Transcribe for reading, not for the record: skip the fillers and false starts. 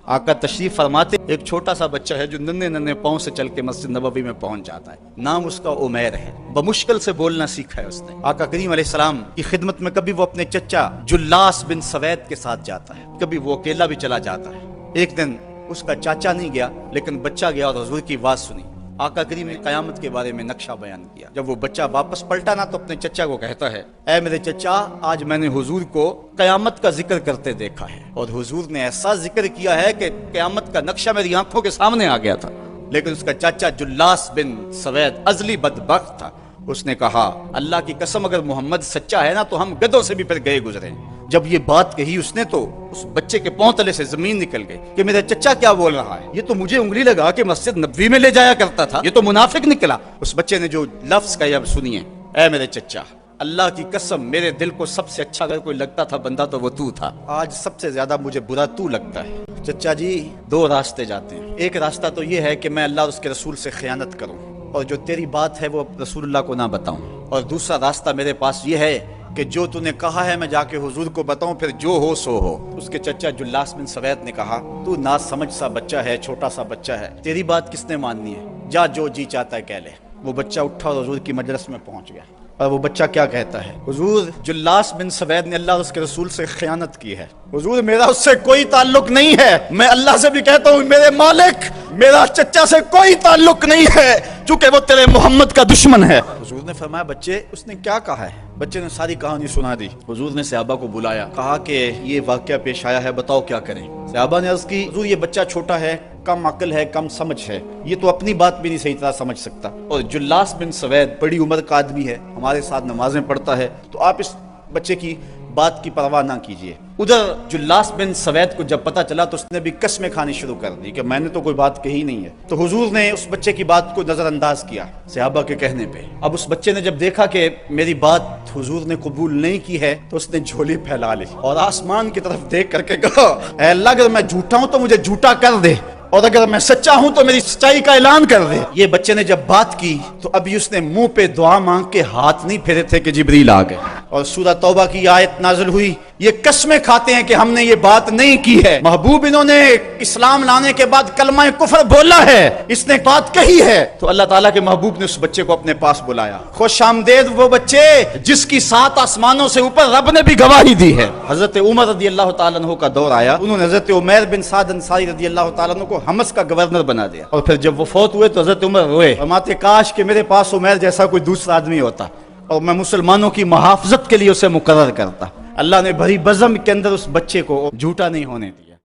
آقا تشریف فرماتے ایک چھوٹا سا بچہ ہے جو ننھے ننھے پاؤں سے چل کے مسجد نبوی میں پہنچ جاتا ہے. نام اس کا عمیر ہے. بمشکل سے بولنا سیکھا ہے اس نے. آقا کریم علیہ السلام کی خدمت میں کبھی وہ اپنے چچا جلاس بن سوید کے ساتھ جاتا ہے, کبھی وہ اکیلا بھی چلا جاتا ہے. ایک دن اس کا چاچا نہیں گیا لیکن بچہ گیا اور حضور کی بات سنی. آقا کریم نے قیامت کے بارے میں نقشہ بیان کیا. جب وہ بچہ واپس پلٹا نا تو اپنے چچا کو کہتا ہے, اے میرے چچا, آج میں نے حضور کو قیامت کا ذکر کرتے دیکھا ہے اور حضور نے ایسا ذکر کیا ہے کہ قیامت کا نقشہ میری آنکھوں کے سامنے آ گیا تھا. لیکن اس کا چاچا جلاس بن سوید ازلی بدبخت تھا. اس نے کہا, اللہ کی قسم اگر محمد سچا ہے نا تو ہم گدھوں سے بھی پھر گئے گزرے. جب یہ بات کہی اس نے تو اس بچے کے پاؤں تلے سے زمین نکل گئی کہ میرا چچا کیا بول رہا ہے, یہ تو مجھے انگلی لگا کہ مسجد نبوی میں لے جایا کرتا تھا, یہ تو منافق نکلا. اس بچے نے جو لفظ کہا اب سنیے, اے میرے چچا, اللہ کی قسم میرے دل کو سب سے اچھا اگر کوئی لگتا تھا بندہ تو وہ تو تھا. آج سب سے زیادہ مجھے برا تو لگتا ہے. چچا جی, دو راستے جاتے ہیں. ایک راستہ تو یہ ہے کہ میں اللہ اور اس کے رسول سے خیانت کروں اور جو تیری بات ہے وہ رسول اللہ کو نہ بتاؤں, اور دوسرا راستہ میرے پاس یہ ہے کہ جو تو نے کہا ہے میں جا کے حضور کو بتاؤں, پھر جو ہو سو ہو. اس کے چچا جلاس بن سوید نے کہا, تو نا سمجھ سا بچہ ہے, چھوٹا سا بچہ ہے, تیری بات کس نے ماننی ہے, جا جو جی چاہتا ہے کہہ لے. وہ بچہ اٹھا اور حضور کی مجلس میں پہنچ گیا. اور وہ بچہ کیا کہتا ہے, حضور جلاس بن سوید نے اللہ اور اس کے رسول سے خیانت کی ہے. حضور میرا اس سے کوئی تعلق نہیں ہے, میں اللہ سے بھی کہتا ہوں میرے مالک, میرا چچا سے کوئی تعلق نہیں ہے چونکہ وہ تیرے محمد کا دشمن ہے. حضور نے فرمایا, بچے اس نے کیا کہا ہے؟ بچے نے ساری کہانی سنا دی. حضور نے صحابہ کو بلایا, کہا کہ یہ واقعہ پیش آیا ہے, بتاؤ کیا کریں. صحابہ نے عرض کی, حضور یہ بچہ چھوٹا ہے, کم عقل ہے, کم سمجھ ہے, یہ تو اپنی بات بھی نہیں صحیح طرح سمجھ سکتا, اور جلاس بن سوید بڑی عمر کا آدمی ہے, ہمارے ساتھ نمازیں پڑھتا ہے, تو آپ اس بچے کی بات کی پرواہ نہ کیجیے. ادھر جلاس بن سوید کو جب پتا چلا تو اس نے بھی قسمیں کھانی شروع کر دی کہ میں نے تو کوئی بات کہی نہیں ہے. تو حضور نے اس بچے کی بات کو نظر انداز کیا صحابہ کے کہنے پہ. اب اس بچے نے جب دیکھا کہ میری بات حضور نے قبول نہیں کی ہے تو اس نے جھولی پھیلا لی اور آسمان کی طرف دیکھ کر کے کہا, اے اللہ اگر میں جھوٹا ہوں تو مجھے جھوٹا کر دے, اور اگر میں سچا ہوں تو میری سچائی کا اعلان کر دے. یہ بچے نے جب بات کی تو ابھی اس نے منہ پہ دعا مانگ کے ہاتھ نہیں پھیرے تھے کہ جبریل آ گئے, اور سورہ توبہ کی آیت نازل ہوئی, یہ قسمیں کھاتے ہیں کہ ہم نے یہ بات نہیں کی ہے. محبوب انہوں نے اسلام لانے کے بعد کلمہ کفر بولا ہے, اس نے بات کہی ہے. تو اللہ تعالیٰ کے محبوب نے اس بچے کو اپنے پاس بلایا. خوش آمدید وہ بچے جس کی 7 آسمانوں سے اوپر رب نے بھی گواہی دی ہے. حضرت عمر رضی اللہ تعالیٰ عنہ کا دور آیا, انہوں نے حضرت عمیر بن سعد انصاری رضی اللہ تعالیٰ عنہ کو حمص کا گورنر بنا دیا, اور پھر جب وہ فوت ہوئے تو حضرت عمر روئے, فرماتے کاش کہ میرے پاس عمیر جیسا کوئی دوسرا آدمی ہوتا اور میں مسلمانوں کی محافظت کے لیے اسے مقرر کرتا. اللہ نے بھری بزم کے اندر اس بچے کو جھوٹا نہیں ہونے دیا.